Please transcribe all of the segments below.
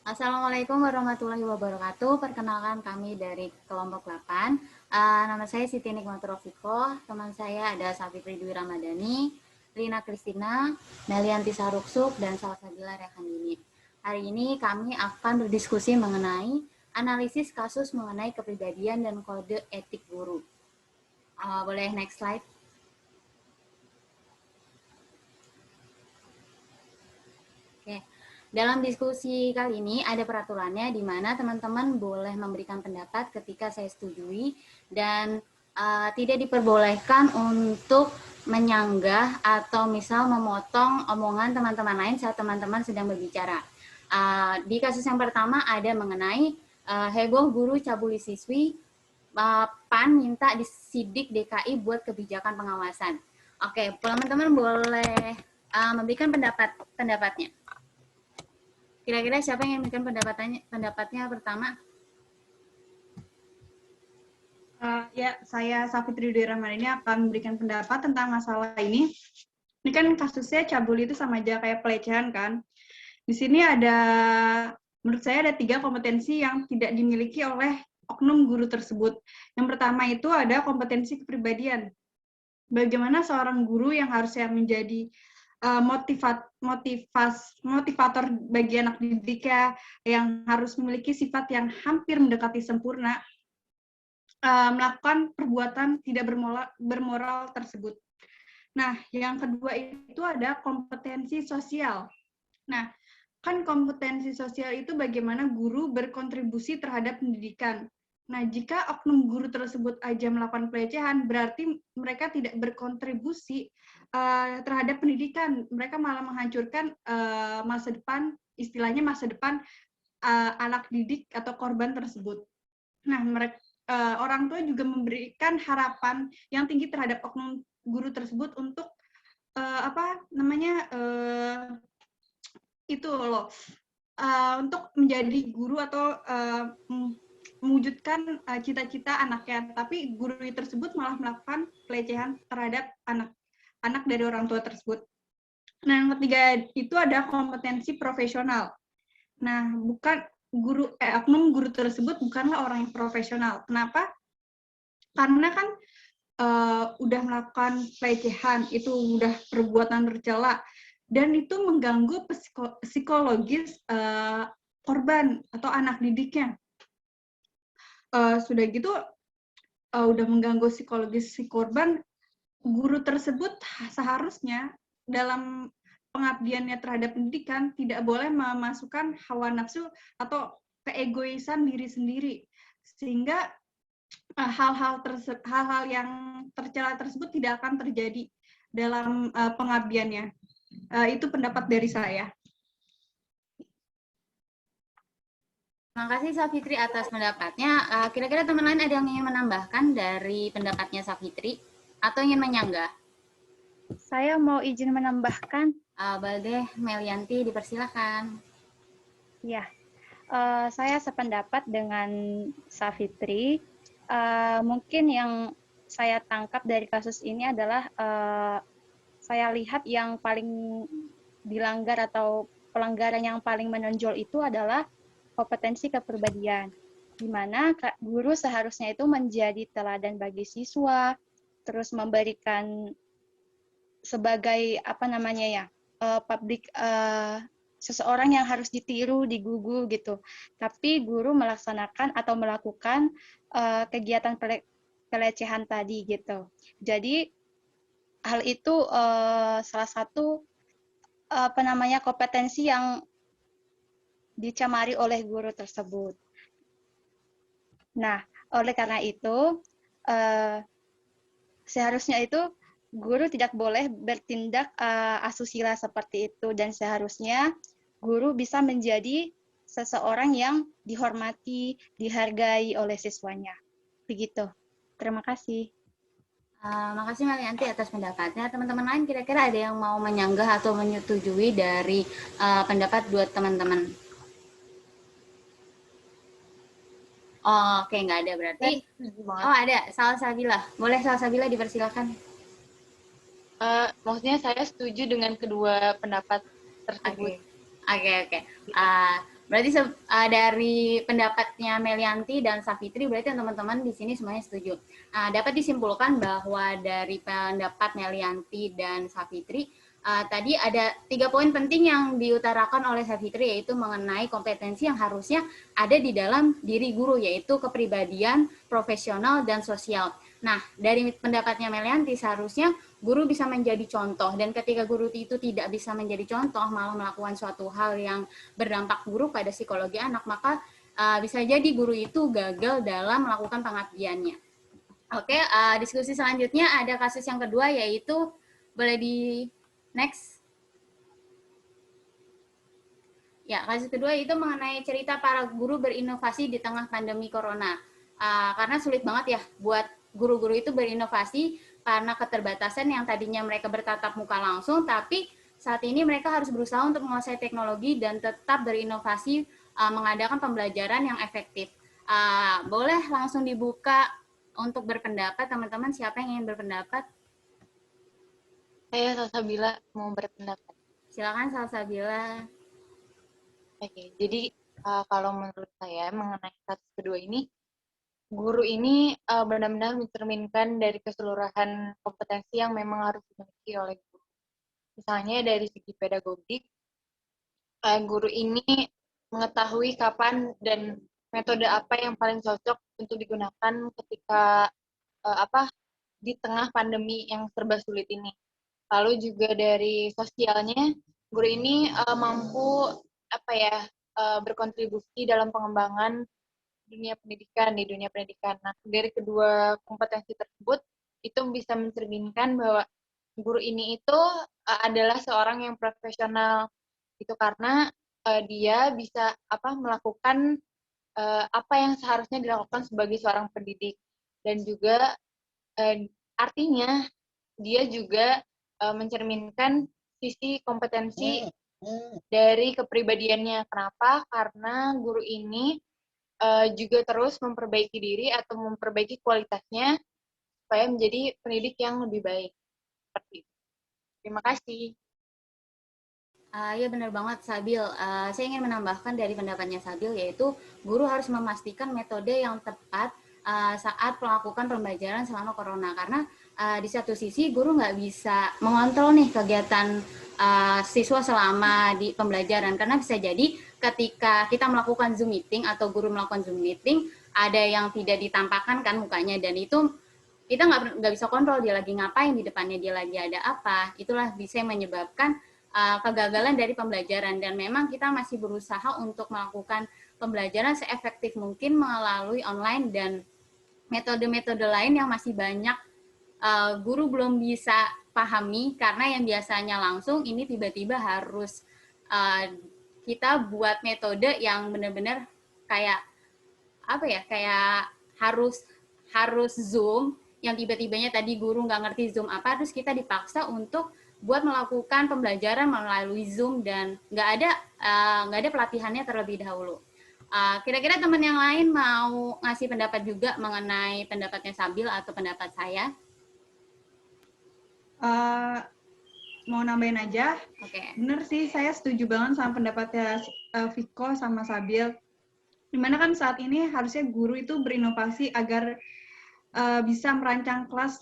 Assalamualaikum warahmatullahi wabarakatuh. Perkenalkan kami dari kelompok 8. Nama saya Siti Nikmatur Rofikoh. Teman saya ada Safitri Dwi Ramadhani, Rina Kristina, Melianti Saruksuk, dan Salsabila Rehandini. Hari ini kami akan berdiskusi mengenai analisis kasus mengenai kepribadian dan kode etik guru. Boleh next slide? Oke. Dalam diskusi kali ini ada peraturannya di mana teman-teman boleh memberikan pendapat ketika saya setujui dan tidak diperbolehkan untuk menyanggah atau misal memotong omongan teman-teman lain saat teman-teman sedang berbicara. Di kasus yang pertama ada mengenai heboh guru cabuli siswi, PAN minta disidik DKI buat kebijakan pengawasan. Oke, teman-teman boleh memberikan pendapatnya. Kira-kira siapa yang memberikan pendapatnya pertama? Ya, saya Safitri Dwi Ramadhani akan memberikan pendapat tentang masalah ini. Ini kan kasusnya cabul itu sama aja kayak pelecehan kan. Di sini menurut saya ada 3 kompetensi yang tidak dimiliki oleh oknum guru tersebut. Yang pertama itu ada kompetensi kepribadian. Bagaimana seorang guru yang harusnya menjadi motivator bagi anak didiknya, yang harus memiliki sifat yang hampir mendekati sempurna, melakukan perbuatan tidak bermoral tersebut. Nah, yang kedua itu ada kompetensi sosial. Nah, kan kompetensi sosial itu bagaimana guru berkontribusi terhadap pendidikan. Nah, jika oknum guru tersebut aja melakukan pelecehan, berarti mereka tidak berkontribusi terhadap pendidikan. Mereka malah menghancurkan masa depan, istilahnya masa depan anak didik atau korban tersebut. Nah, orang tua juga memberikan harapan yang tinggi terhadap oknum guru tersebut untuk itu loh, untuk menjadi guru atau mewujudkan cita-cita anaknya, tapi guru tersebut malah melakukan pelecehan terhadap anak dari orang tua tersebut. Nah, yang ketiga itu ada kompetensi profesional. Nah, oknum guru tersebut bukanlah orang yang profesional. Kenapa? Karena kan udah melakukan pelecehan, itu udah perbuatan tercela, dan itu mengganggu psikologis korban atau anak didiknya. Sudah gitu, udah mengganggu psikologis si korban, guru tersebut seharusnya dalam pengabdiannya terhadap pendidikan tidak boleh memasukkan hawa nafsu atau keegoisan diri sendiri, sehingga hal-hal yang tercela tersebut tidak akan terjadi dalam pengabdiannya. Itu pendapat dari saya. Terima kasih Safitri atas pendapatnya. Kira-kira teman lain ada yang ingin menambahkan dari pendapatnya Safitri atau ingin menyanggah? Saya mau izin menambahkan. Balde Melianti, dipersilakan. Ya, saya sependapat dengan Safitri. Mungkin yang saya tangkap dari kasus ini adalah saya lihat yang paling dilanggar atau pelanggaran yang paling menonjol itu adalah kompetensi kepribadian, di mana guru seharusnya itu menjadi teladan bagi siswa, terus memberikan sebagai public seseorang yang harus ditiru, digugu gitu. Tapi guru melaksanakan atau melakukan kegiatan pelecehan tadi gitu. Jadi hal itu salah satu kompetensi yang dicemari oleh guru tersebut. Nah, oleh karena itu seharusnya itu guru tidak boleh bertindak asusila seperti itu, dan seharusnya guru bisa menjadi seseorang yang dihormati, dihargai oleh siswanya. Begitu. Terima kasih. Makasih Melianti atas pendapatnya. Teman-teman lain kira-kira ada yang mau menyanggah atau menyetujui dari pendapat dua teman-teman? Oh, oke, nggak ada berarti. Oh, ada. Salsabila. Boleh Salsabila dipersilakan. Maksudnya saya setuju dengan kedua pendapat tersebut. Oke. Berarti dari pendapatnya Melianti dan Safitri, berarti teman-teman di sini semuanya setuju. Dapat disimpulkan bahwa dari pendapat Melianti dan Safitri, tadi ada 3 poin penting yang diutarakan oleh Safitri, yaitu mengenai kompetensi yang harusnya ada di dalam diri guru, yaitu kepribadian, profesional, dan sosial. Nah, dari pendapatnya Melianti, seharusnya guru bisa menjadi contoh, dan ketika guru itu tidak bisa menjadi contoh, malah melakukan suatu hal yang berdampak buruk pada psikologi anak, maka bisa jadi guru itu gagal dalam melakukan pengabdiannya. Oke, diskusi selanjutnya ada kasus yang kedua, yaitu boleh di next. Ya, kasus kedua itu mengenai cerita para guru berinovasi di tengah pandemi corona. Karena sulit banget ya buat guru-guru itu berinovasi karena keterbatasan yang tadinya mereka bertatap muka langsung, tapi saat ini mereka harus berusaha untuk menguasai teknologi dan tetap berinovasi mengadakan pembelajaran yang efektif. Boleh langsung dibuka untuk berpendapat, teman-teman. Siapa yang ingin berpendapat? Saya Salsabila mau berpendapat. Silakan Salsabila. Oke, jadi kalau menurut saya mengenai kasus kedua ini, guru ini benar-benar mencerminkan dari keseluruhan kompetensi yang memang harus dimiliki oleh guru. Misalnya dari segi pedagogik, guru ini mengetahui kapan dan metode apa yang paling cocok untuk digunakan ketika di tengah pandemi yang serba sulit ini. Lalu juga dari sosialnya, guru ini mampu berkontribusi dalam pengembangan dunia pendidikan. Nah, dari kedua kompetensi tersebut itu bisa mencerminkan bahwa guru ini itu adalah seorang yang profesional. Itu karena dia bisa melakukan apa yang seharusnya dilakukan sebagai seorang pendidik, dan juga artinya dia juga mencerminkan sisi kompetensi dari kepribadiannya. Kenapa? Karena guru ini juga terus memperbaiki diri atau memperbaiki kualitasnya supaya menjadi pendidik yang lebih baik. Seperti itu. Terima kasih. Ya benar banget Sabil. Saya ingin menambahkan dari pendapatnya Sabil, yaitu guru harus memastikan metode yang tepat saat melakukan pembelajaran selama corona, karena di satu sisi guru nggak bisa mengontrol nih kegiatan siswa selama di pembelajaran, karena bisa jadi ketika kita melakukan Zoom meeting atau guru melakukan Zoom meeting, ada yang tidak ditampakkan kan mukanya, dan itu kita nggak bisa kontrol dia lagi ngapain, di depannya dia lagi ada apa. Itulah bisa menyebabkan kegagalan dari pembelajaran, dan memang kita masih berusaha untuk melakukan pembelajaran seefektif mungkin melalui online dan metode-metode lain yang masih banyak guru belum bisa pahami, karena yang biasanya langsung ini tiba-tiba harus kita buat metode yang benar-benar kayak kayak harus Zoom, yang tiba-tibanya tadi guru nggak ngerti Zoom apa, terus kita dipaksa untuk buat melakukan pembelajaran melalui Zoom, dan nggak ada pelatihannya terlebih dahulu. Kira-kira teman yang lain mau ngasih pendapat juga mengenai pendapatnya Sabil atau pendapat saya? Mau nambahin aja. Oke. Bener sih, saya setuju banget sama pendapatnya Viko sama Sabil. Dimana kan saat ini harusnya guru itu berinovasi agar bisa merancang kelas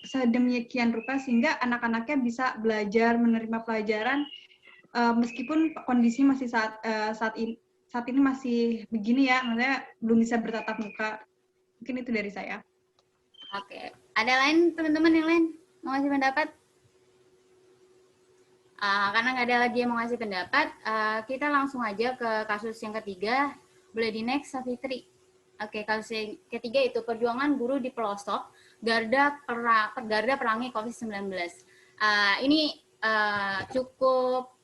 sedemikian rupa sehingga anak-anaknya bisa belajar, menerima pelajaran meskipun kondisi masih saat ini masih begini ya, maksudnya belum bisa bertatap muka. Mungkin itu dari saya. Oke. Ada lain teman-teman yang lain mau ngasih pendapat? Karena nggak ada lagi yang mau ngasih pendapat, kita langsung aja ke kasus yang ketiga. Boleh di next, Safitri. Oke, kasus yang ketiga itu perjuangan guru di pelosok, garda perangi COVID-19. Ini cukup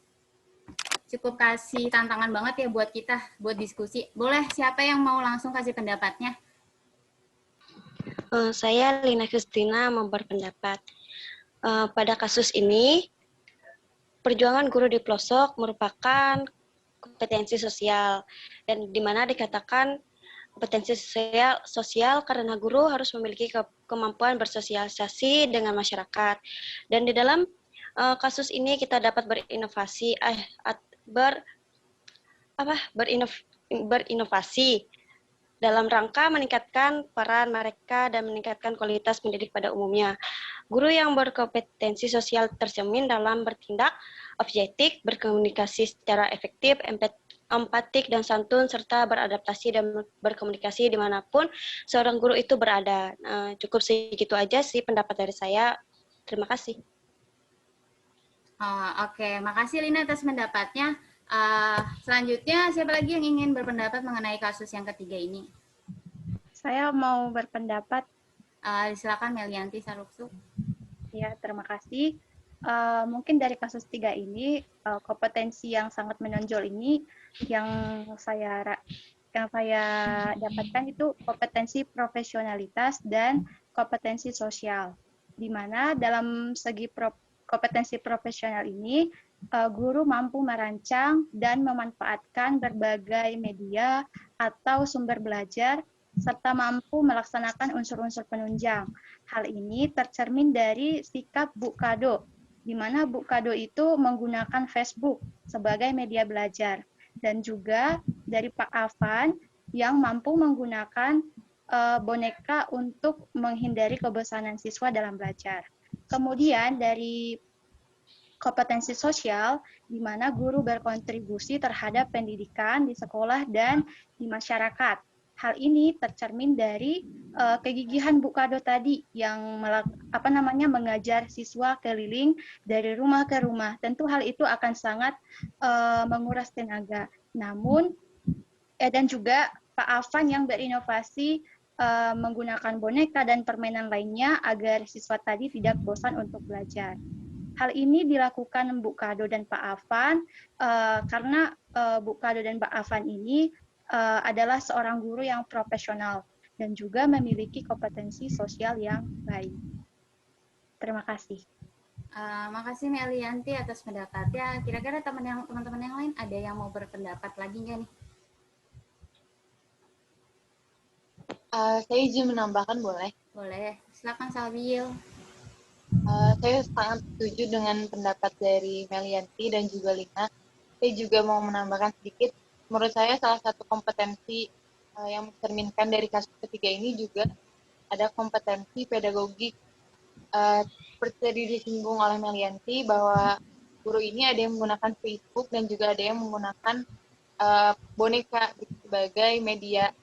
kasih tantangan banget ya buat kita, buat diskusi. Boleh siapa yang mau langsung kasih pendapatnya? Saya Lina Kristina mau berpendapat. Pada kasus ini, perjuangan guru di pelosok merupakan kompetensi sosial, dan di mana dikatakan kompetensi sosial karena guru harus memiliki kemampuan bersosialisasi dengan masyarakat. Dan di dalam kasus ini kita dapat berinovasi, berinovasi dalam rangka meningkatkan peran mereka dan meningkatkan kualitas pendidik pada umumnya. Guru yang berkompetensi sosial tercermin dalam bertindak objektif, berkomunikasi secara efektif, empatik dan santun, serta beradaptasi dan berkomunikasi dimanapun seorang guru itu berada. Cukup segitu aja sih pendapat dari saya. Terima kasih. Oke, makasih Lina atas pendapatnya. Selanjutnya, siapa lagi yang ingin berpendapat mengenai kasus yang ketiga ini? Saya mau berpendapat. Silakan Melianti Saruksu. Ya, terima kasih. Mungkin dari kasus 3 ini, kompetensi yang sangat menonjol ini yang saya dapatkan itu kompetensi profesionalitas dan kompetensi sosial. Di mana dalam segi kompetensi profesional ini, guru mampu merancang dan memanfaatkan berbagai media atau sumber belajar serta mampu melaksanakan unsur-unsur penunjang. Hal ini tercermin dari sikap Bu Kado, di mana Bu Kado itu menggunakan Facebook sebagai media belajar, dan juga dari Pak Afan yang mampu menggunakan boneka untuk menghindari kebosanan siswa dalam belajar. Kemudian dari kompetensi sosial, di mana guru berkontribusi terhadap pendidikan di sekolah dan di masyarakat. Hal ini tercermin dari kegigihan Bu Kado tadi yang mengajar siswa keliling dari rumah ke rumah. Tentu hal itu akan sangat menguras tenaga. Namun dan juga Pak Afan yang berinovasi menggunakan boneka dan permainan lainnya agar siswa tadi tidak bosan untuk belajar. Hal ini dilakukan Bu Kado dan Pak Afan karena Bu Kado dan Pak Afan ini adalah seorang guru yang profesional dan juga memiliki kompetensi sosial yang baik. Terima kasih. Makasih Melianti atas pendapatnya. Kira-kira teman-teman yang lain ada yang mau berpendapat lagi nggak nih? Saya izin menambahkan, boleh? Boleh. Silakan Sabil. Saya sangat setuju dengan pendapat dari Melianti dan juga Lina. Saya juga mau menambahkan sedikit. Menurut saya salah satu kompetensi yang mencerminkan dari kasus ketiga ini juga ada kompetensi pedagogik. Seperti tadi disinggung oleh Melianti bahwa guru ini ada yang menggunakan Facebook dan juga ada yang menggunakan boneka sebagai media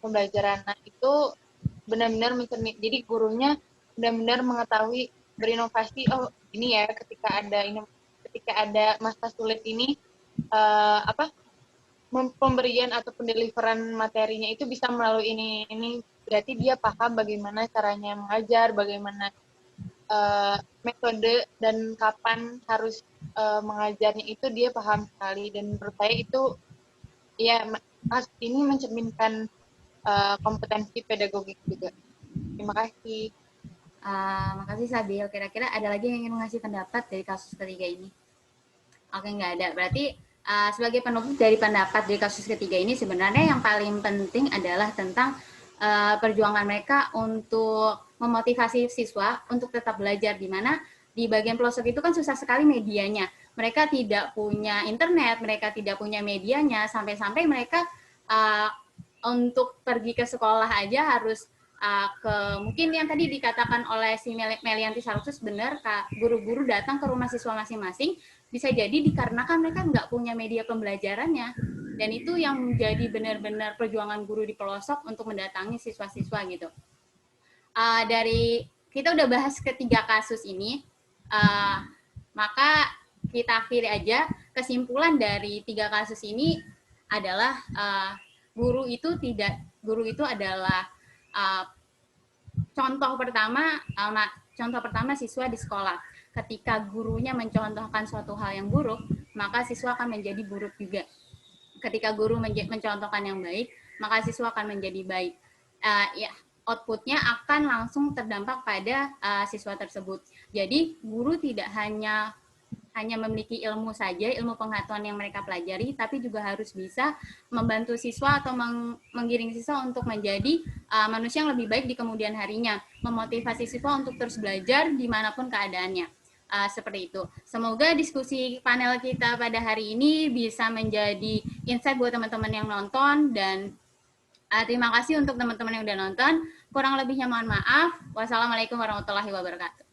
pembelajaran. Nah, itu benar-benar mencerminkan. Jadi gurunya benar-benar mengetahui berinovasi. Oh, ini ya ketika ada masa sulit ini pemberian atau pendeliveran materinya itu bisa melalui ini berarti dia paham bagaimana caranya mengajar, bagaimana metode dan kapan harus mengajarnya itu dia paham sekali, dan menurut saya itu ya ini mencerminkan kompetensi pedagogik juga. Terima kasih. Makasih Sabil. Kira-kira ada lagi yang ingin mengasih pendapat dari kasus ketiga ini? Oke, nggak ada. Berarti sebagai penutup dari pendapat dari kasus ketiga ini, sebenarnya yang paling penting adalah tentang perjuangan mereka untuk memotivasi siswa untuk tetap belajar, di mana di bagian pelosok itu kan susah sekali medianya. Mereka tidak punya internet, mereka tidak punya medianya, sampai-sampai mereka untuk pergi ke sekolah aja harus mungkin yang tadi dikatakan oleh si Melianti Saruksus benar, guru-guru datang ke rumah siswa masing-masing, bisa jadi dikarenakan mereka nggak punya media pembelajarannya, dan itu yang menjadi benar-benar perjuangan guru di pelosok untuk mendatangi siswa-siswa gitu. Dari kita udah bahas ketiga kasus ini, maka kita akhiri aja. Kesimpulan dari 3 kasus ini adalah guru itu adalah contoh pertama siswa di sekolah. Ketika gurunya mencontohkan suatu hal yang buruk, maka siswa akan menjadi buruk juga. Ketika guru mencontohkan yang baik, maka siswa akan menjadi baik. Outputnya akan langsung terdampak pada siswa tersebut. Jadi guru tidak hanya memiliki ilmu saja, ilmu pengetahuan yang mereka pelajari, tapi juga harus bisa membantu siswa atau menggiring siswa untuk menjadi manusia yang lebih baik di kemudian harinya, memotivasi siswa untuk terus belajar dimanapun keadaannya. seperti itu. Semoga diskusi panel kita pada hari ini bisa menjadi insight buat teman-teman yang nonton, dan terima kasih untuk teman-teman yang udah nonton. Kurang lebihnya mohon maaf. Wassalamualaikum warahmatullahi wabarakatuh.